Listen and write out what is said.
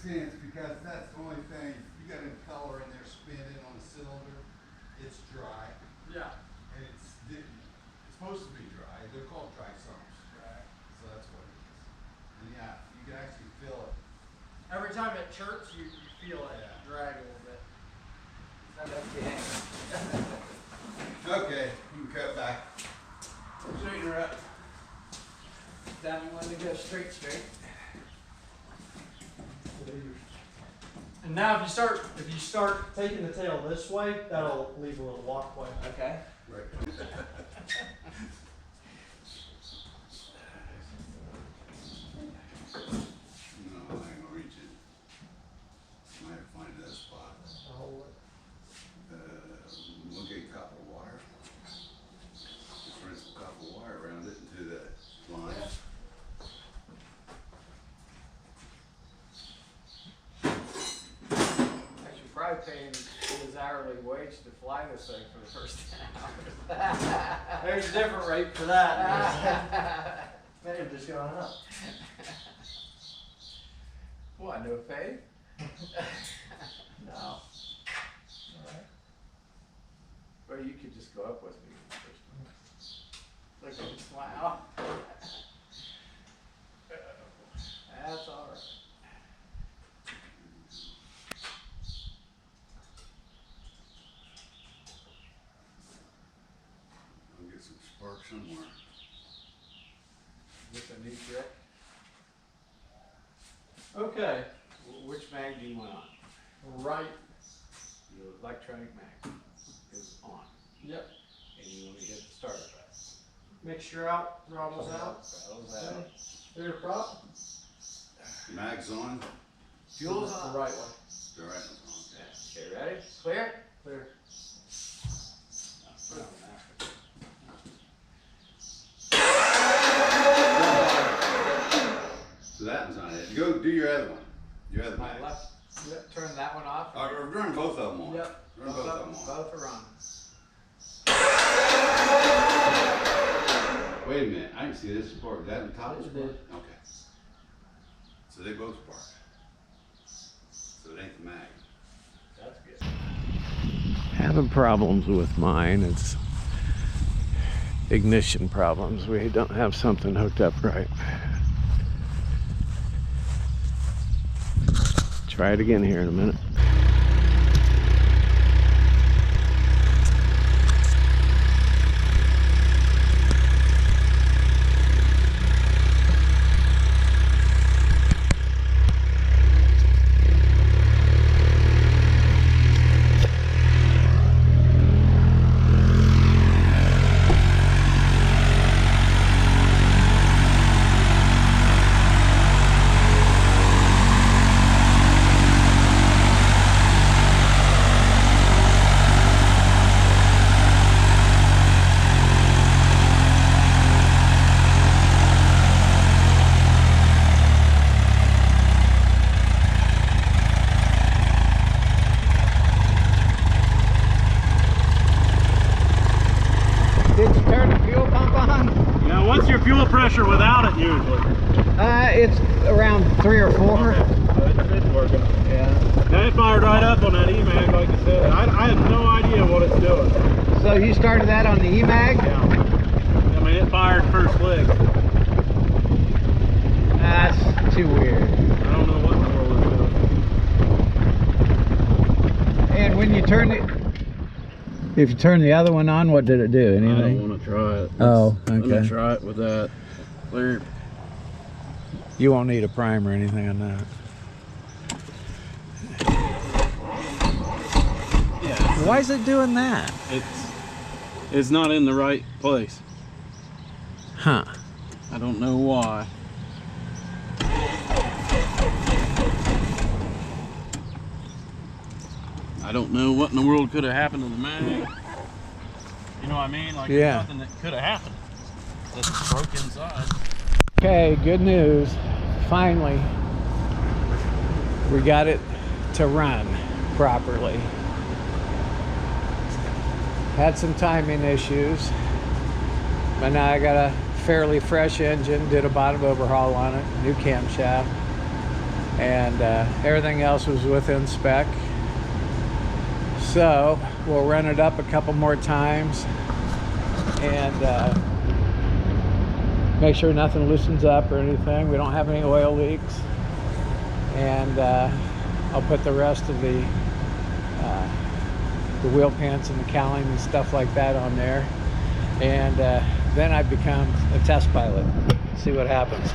makes sense because that's the only thing. You got an impeller in there spinning on the cylinder. It's dry. Yeah. And it's supposed to be dry. They're called dry sumps. Right. So that's what it is. And yeah, you can actually feel it. Every time it chirps, you feel it drag a little bit. Okay, you can cut back. Straighten her up. Down, you want to go straight. And now if you start taking the tail this way, that'll leave a little walkway. Okay. Right. No, I ain't gonna reach it. Might have to find that spot. We'll get copper wire. Just run some copper wire around it into the line. Actually, probably paying his hourly wage to fly this thing for the first 10 hours. There's a different rate for that. May have just gone up. What, no pay? No. All right. Or you could just go up with me first. Look at him smile. That's all right. I'll get some spark somewhere. Is this a new trick? Okay. Which mag do you want on? Right. The electronic mag is on. Yep. And you want to hit the starter button. Mixture out, throttles out. Throttles out. Clear prop. Mag's on. Fuel's on. The right way. The right one's on. Okay, ready? Clear? Clear. So that one's not it. Go do your other one. Your other My mag. left. Turn that one off. Run both of them on. Yep. Run both of them on. Both are on. Wait a minute, I didn't see this spark. That on top of It the spark? did. Okay. So they both spark. So it ain't the mag. That's good. Having problems with mine. It's ignition problems. We don't have something hooked up right. Try it again here in a minute. Did you turn the fuel pump on? Yeah, what's your fuel pressure without it usually? It's around 3 or 4. It's working. Yeah. Now it fired right up on that EMAG, like you said. I have no idea what it's doing. So you started that on the EMAG? Yeah. I mean, it fired first lick. That's too weird. I don't know what in the world it's doing. And when you turn it, if you turn the other one on, what did it do? I Anything? don't want to try it. Oh, Let okay. me try it with that. Clear. You won't need a primer or anything on that. Yeah. Why is it doing that? It's not in the right place. Huh. I don't know why. I don't know what in the world could have happened to the mag. You know what I mean? Like, Yeah. there's nothing that could have happened. It's broke inside. Okay, good news. Finally, we got it to run properly. Had some timing issues, but now I got a fairly fresh engine, did a bottom overhaul on it, new camshaft. and everything else was within spec. So we'll run it up a couple more times and make sure nothing loosens up or anything. We don't have any oil leaks, and I'll put the rest of the wheel pants and the cowling and stuff like that on there, and then I become a test pilot. See what happens.